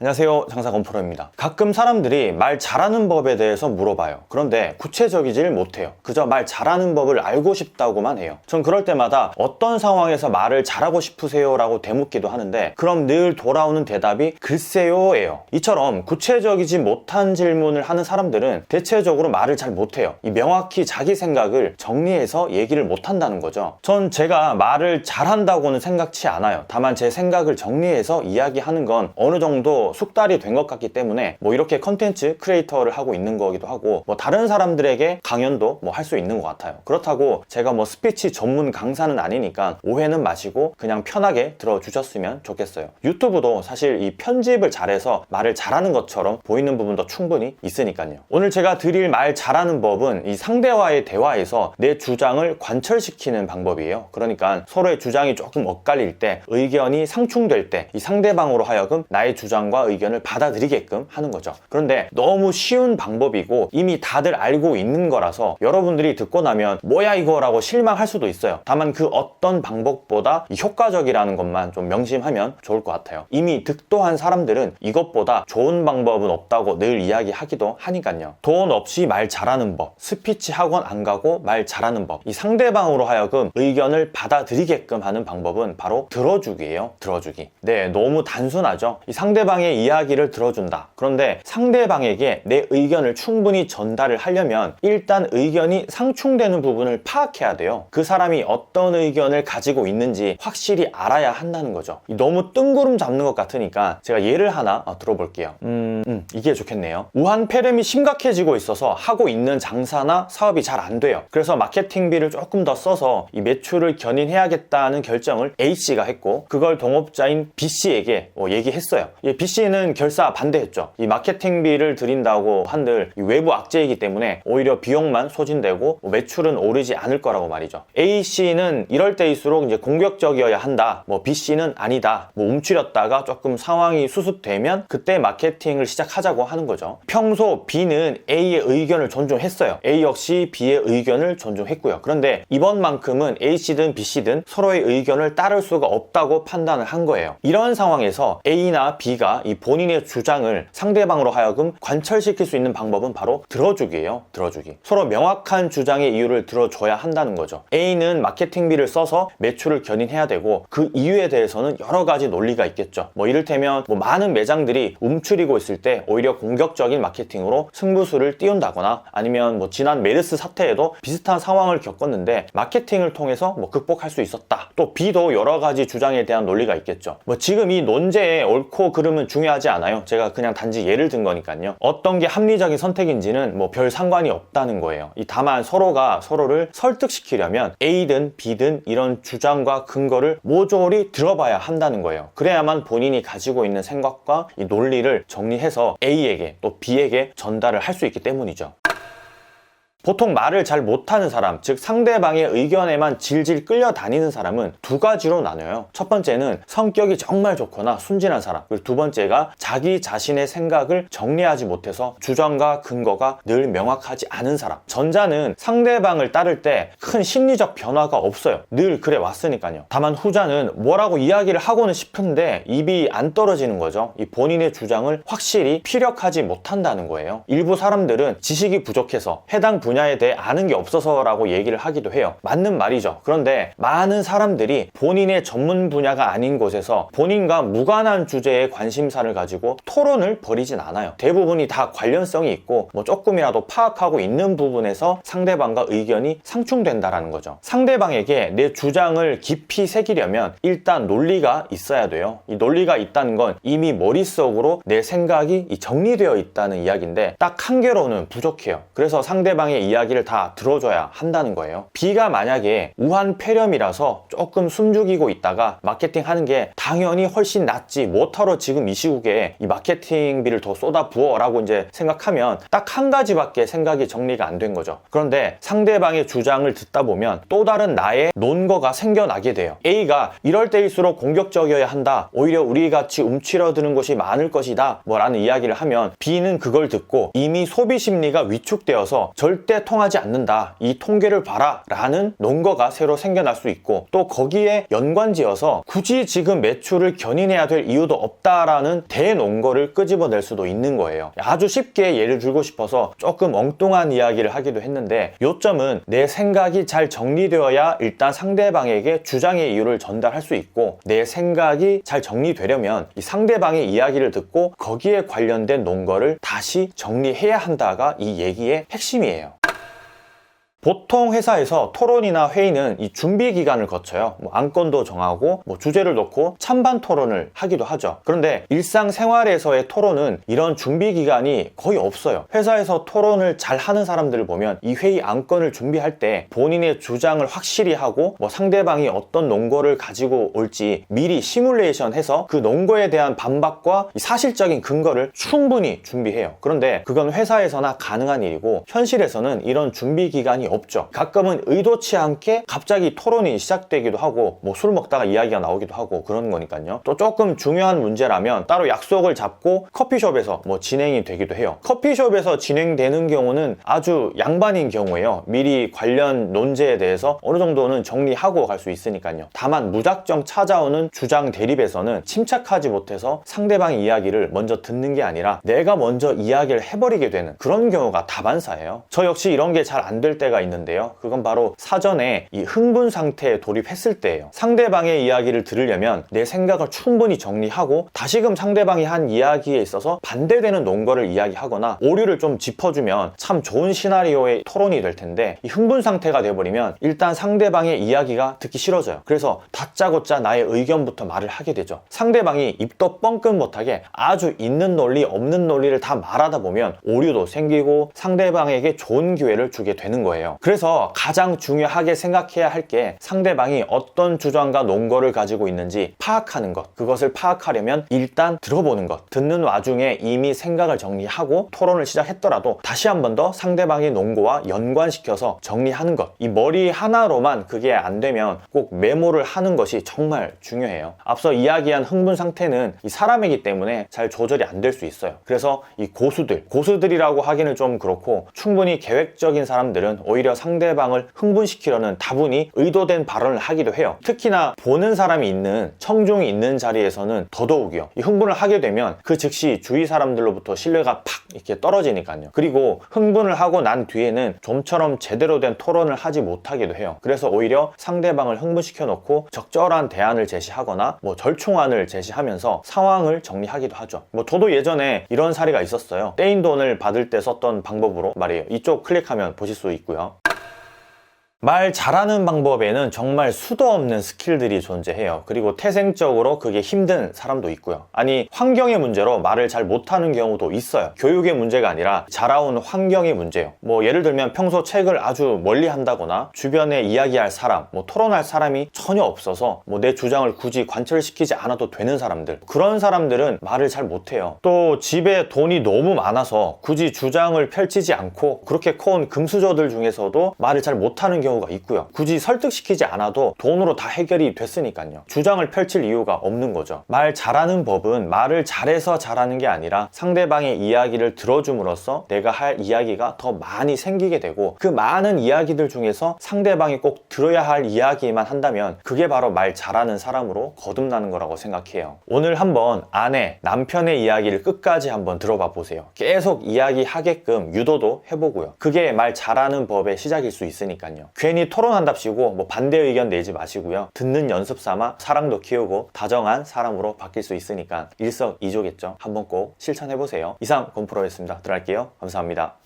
안녕하세요, 장사건프로입니다. 가끔 사람들이 말 잘하는 법에 대해서 물어봐요. 그런데 구체적이질 못해요. 그저 말 잘하는 법을 알고 싶다고만 해요. 전 그럴 때마다 어떤 상황에서 말을 잘하고 싶으세요? 라고 되묻기도 하는데, 그럼 늘 돌아오는 대답이 글쎄요 예요. 이처럼 구체적이지 못한 질문을 하는 사람들은 대체적으로 말을 잘 못해요. 명확히 자기 생각을 정리해서 얘기를 못한다는 거죠. 전 제가 말을 잘한다고는 생각치 않아요. 다만 제 생각을 정리해서 이야기하는 건 어느 정도 숙달이 된 것 같기 때문에 이렇게 컨텐츠 크리에이터를 하고 있는 거기도 하고, 다른 사람들에게 강연도 할 수 있는 것 같아요. 그렇다고 제가 스피치 전문 강사는 아니니까 오해는 마시고 그냥 편하게 들어주셨으면 좋겠어요. 유튜브도 사실 이 편집을 잘해서 말을 잘하는 것처럼 보이는 부분도 충분히 있으니까요. 오늘 제가 드릴 말 잘하는 법은 이 상대와의 대화에서 내 주장을 관철시키는 방법이에요. 그러니까 서로의 주장이 조금 엇갈릴 때, 의견이 상충될 때 이 상대방으로 하여금 나의 주장과 의견을 받아들이게끔 하는 거죠. 그런데 너무 쉬운 방법이고 이미 다들 알고 있는 거라서 여러분들이 듣고 나면 뭐야 이거 라고 실망할 수도 있어요. 다만 그 어떤 방법보다 효과적이라는 것만 좀 명심하면 좋을 것 같아요. 이미 득도한 사람들은 이것보다 좋은 방법은 없다고 늘 이야기하기도 하니까요. 돈 없이 말 잘하는 법, 스피치 학원 안 가고 말 잘하는 법, 이 상대방으로 하여금 의견을 받아들이게끔 하는 방법은 바로 들어주기예요. 들어주기. 네, 너무 단순하죠. 이 상대방의 이야기를 들어준다. 그런데 상대방에게 내 의견을 충분히 전달을 하려면 일단 의견이 상충되는 부분을 파악해야 돼요. 그 사람이 어떤 의견을 가지고 있는지 확실히 알아야 한다는 거죠. 너무 뜬구름 잡는 것 같으니까 제가 예를 하나 들어볼게요. 이게 좋겠네요. 우한 폐렴이 심각해지고 있어서 하고 있는 장사나 사업이 잘 안 돼요. 그래서 마케팅비를 조금 더 써서 이 매출을 견인해야겠다는 결정을 A씨가 했고, 그걸 동업자인 B씨에게 얘기했어요. B씨는 결사 반대했죠. 이 마케팅비를 드린다고 한들 외부 악재이기 때문에 오히려 비용만 소진되고 매출은 오르지 않을 거라고 말이죠. A씨는 이럴 때일수록 이제 공격적이어야 한다. B씨는 아니다. 움츠렸다가 조금 상황이 수습되면 그때 마케팅을 시작하자고 하는 거죠. 평소 B는 A의 의견을 존중했어요. A 역시 B의 의견을 존중했고요. 그런데 이번만큼은 A씨든 B씨든 서로의 의견을 따를 수가 없다고 판단을 한 거예요. 이런 상황에서 A나 B가 이 본인의 주장을 상대방으로 하여금 관철시킬 수 있는 방법은 바로 들어주기예요. 들어주기. 서로 명확한 주장의 이유를 들어줘야 한다는 거죠. A는 마케팅비를 써서 매출을 견인해야 되고, 그 이유에 대해서는 여러 가지 논리가 있겠죠. 이를테면 많은 매장들이 움츠리고 있을 때 오히려 공격적인 마케팅으로 승부수를 띄운다거나, 아니면 지난 메르스 사태에도 비슷한 상황을 겪었는데 마케팅을 통해서 극복할 수 있었다. 또 B도 여러 가지 주장에 대한 논리가 있겠죠. 지금 이 논제의 옳고 그름은 중요하지 않아요. 제가 그냥 단지 예를 든 거니까요. 어떤 게 합리적인 선택인지는 별 상관이 없다는 거예요. 다만 서로가 서로를 설득시키려면 A든 B든 이런 주장과 근거를 모조리 들어봐야 한다는 거예요. 그래야만 본인이 가지고 있는 생각과 이 논리를 정리해서 A에게 또 B에게 전달을 할 수 있기 때문이죠. 보통 말을 잘 못하는 사람, 즉 상대방의 의견에만 질질 끌려다니는 사람은 두 가지로 나뉘어요. 첫 번째는 성격이 정말 좋거나 순진한 사람, 그리고 두 번째가 자기 자신의 생각을 정리하지 못해서 주장과 근거가 늘 명확하지 않은 사람. 전자는 상대방을 따를 때 큰 심리적 변화가 없어요. 늘 그래 왔으니까요. 다만 후자는 뭐라고 이야기를 하고는 싶은데 입이 안 떨어지는 거죠. 이 본인의 주장을 확실히 피력하지 못한다는 거예요. 일부 사람들은 지식이 부족해서 해당 분야에 대해 아는 게 없어서라고 얘기를 하기도 해요. 맞는 말이죠. 그런데 많은 사람들이 본인의 전문 분야가 아닌 곳에서 본인과 무관한 주제에 관심사를 가지고 토론을 벌이진 않아요. 대부분이 다 관련성이 있고 조금이라도 파악하고 있는 부분에서 상대방과 의견이 상충된다라는 거죠. 상대방에게 내 주장을 깊이 새기려면 일단 논리가 있어야 돼요. 이 논리가 있다는 건 이미 머릿속으로 내 생각이 정리되어 있다는 이야기인데 딱 한 개로는 부족해요. 그래서 상대방의 이야기를 다 들어줘야 한다는 거예요. B가 만약에 우한 폐렴이라서 조금 숨죽이고 있다가 마케팅 하는 게 당연히 훨씬 낫지, 뭐하러 지금 이 시국에 이 마케팅비를 더 쏟아 부어 라고 이제 생각하면 딱 한 가지밖에 생각이 정리가 안 된 거죠. 그런데 상대방의 주장을 듣다 보면 또 다른 나의 논거가 생겨나게 돼요. A가 이럴 때일수록 공격적이어야 한다, 오히려 우리같이 움츠러드는 곳이 많을 것이다 라는 이야기를 하면 B는 그걸 듣고 이미 소비 심리가 위축되어서 절대 절대 통하지 않는다, 이 통계를 봐라 라는 논거가 새로 생겨날 수 있고, 또 거기에 연관지어서 굳이 지금 매출을 견인해야 될 이유도 없다라는 대논거를 끄집어낼 수도 있는 거예요. 아주 쉽게 예를 들고 싶어서 조금 엉뚱한 이야기를 하기도 했는데, 요점은 내 생각이 잘 정리되어야 일단 상대방에게 주장의 이유를 전달할 수 있고, 내 생각이 잘 정리되려면 이 상대방의 이야기를 듣고 거기에 관련된 논거를 다시 정리해야 한다가 이 얘기의 핵심이에요. 보통 회사에서 토론이나 회의는 이 준비 기간을 거쳐요. 안건도 정하고 주제를 놓고 찬반 토론을 하기도 하죠. 그런데 일상생활에서의 토론은 이런 준비 기간이 거의 없어요. 회사에서 토론을 잘 하는 사람들을 보면 이 회의 안건을 준비할 때 본인의 주장을 확실히 하고 상대방이 어떤 논거를 가지고 올지 미리 시뮬레이션 해서 그 논거에 대한 반박과 사실적인 근거를 충분히 준비해요. 그런데 그건 회사에서나 가능한 일이고, 현실에서는 이런 준비 기간이 없죠. 가끔은 의도치 않게 갑자기 토론이 시작되기도 하고 술 먹다가 이야기가 나오기도 하고 그런 거니까요. 또 조금 중요한 문제라면 따로 약속을 잡고 커피숍에서 진행이 되기도 해요. 커피숍에서 진행되는 경우는 아주 양반인 경우예요. 미리 관련 논제에 대해서 어느 정도는 정리하고 갈 수 있으니까요. 다만 무작정 찾아오는 주장 대립에서는 침착하지 못해서 상대방의 이야기를 먼저 듣는 게 아니라 내가 먼저 이야기를 해버리게 되는 그런 경우가 다반사예요. 저 역시 이런 게 잘 안 될 때가 있는데요. 그건 바로 사전에 이 흥분 상태에 돌입했을 때예요. 상대방의 이야기를 들으려면 내 생각을 충분히 정리하고 다시금 상대방이 한 이야기에 있어서 반대되는 논거를 이야기하거나 오류를 좀 짚어주면 참 좋은 시나리오의 토론이 될 텐데, 이 흥분 상태가 돼버리면 일단 상대방의 이야기가 듣기 싫어져요. 그래서 다짜고짜 나의 의견부터 말을 하게 되죠. 상대방이 입도 뻥끗 못하게 아주 있는 논리 없는 논리를 다 말하다 보면 오류도 생기고 상대방에게 좋은 기회를 주게 되는 거예요. 그래서 가장 중요하게 생각해야 할 게 상대방이 어떤 주장과 논거를 가지고 있는지 파악하는 것. 그것을 파악하려면 일단 들어보는 것. 듣는 와중에 이미 생각을 정리하고 토론을 시작했더라도 다시 한 번 더 상대방의 논거와 연관시켜서 정리하는 것. 이 머리 하나로만 그게 안 되면 꼭 메모를 하는 것이 정말 중요해요. 앞서 이야기한 흥분 상태는 이 사람이기 때문에 잘 조절이 안 될 수 있어요. 그래서 이 고수들이라고 하기는 좀 그렇고, 충분히 계획적인 사람들은 오히려 상대방을 흥분시키려는 다분히 의도된 발언을 하기도 해요. 특히나 보는 사람이 있는, 청중이 있는 자리에서는 더더욱이요. 이 흥분을 하게 되면 그 즉시 주위 사람들로부터 신뢰가 팍 이렇게 떨어지니까요. 그리고 흥분을 하고 난 뒤에는 좀처럼 제대로 된 토론을 하지 못하기도 해요. 그래서 오히려 상대방을 흥분시켜 놓고 적절한 대안을 제시하거나 절충안을 제시하면서 상황을 정리하기도 하죠. 저도 예전에 이런 사례가 있었어요. 떼인 돈을 받을 때 썼던 방법으로 말이에요. 이쪽 클릭하면 보실 수 있고요. 말 잘하는 방법에는 정말 수도 없는 스킬들이 존재해요. 그리고 태생적으로 그게 힘든 사람도 있고요. 아니, 환경의 문제로 말을 잘 못하는 경우도 있어요. 교육의 문제가 아니라 자라온 환경의 문제예요. 예를 들면 평소 책을 아주 멀리 한다거나 주변에 이야기할 사람, 토론할 사람이 전혀 없어서 내 주장을 굳이 관철시키지 않아도 되는 사람들, 그런 사람들은 말을 잘 못해요. 또 집에 돈이 너무 많아서 굳이 주장을 펼치지 않고 그렇게 커온 금수저들 중에서도 말을 잘 못하는 경우가 있고요. 굳이 설득시키지 않아도 돈으로 다 해결이 됐으니까요. 주장을 펼칠 이유가 없는 거죠. 말 잘하는 법은 말을 잘해서 잘하는 게 아니라 상대방의 이야기를 들어줌으로써 내가 할 이야기가 더 많이 생기게 되고, 그 많은 이야기들 중에서 상대방이 꼭 들어야 할 이야기만 한다면 그게 바로 말 잘하는 사람으로 거듭나는 거라고 생각해요. 오늘 한번 아내, 남편의 이야기를 끝까지 한번 들어봐 보세요. 계속 이야기하게끔 유도도 해보고요. 그게 말 잘하는 법의 시작일 수 있으니까요. 괜히 토론한답시고 반대 의견 내지 마시고요. 듣는 연습 삼아 사랑도 키우고 다정한 사람으로 바뀔 수 있으니까 일석이조겠죠. 한번 꼭 실천해보세요. 이상 권프로였습니다. 들어갈게요. 감사합니다.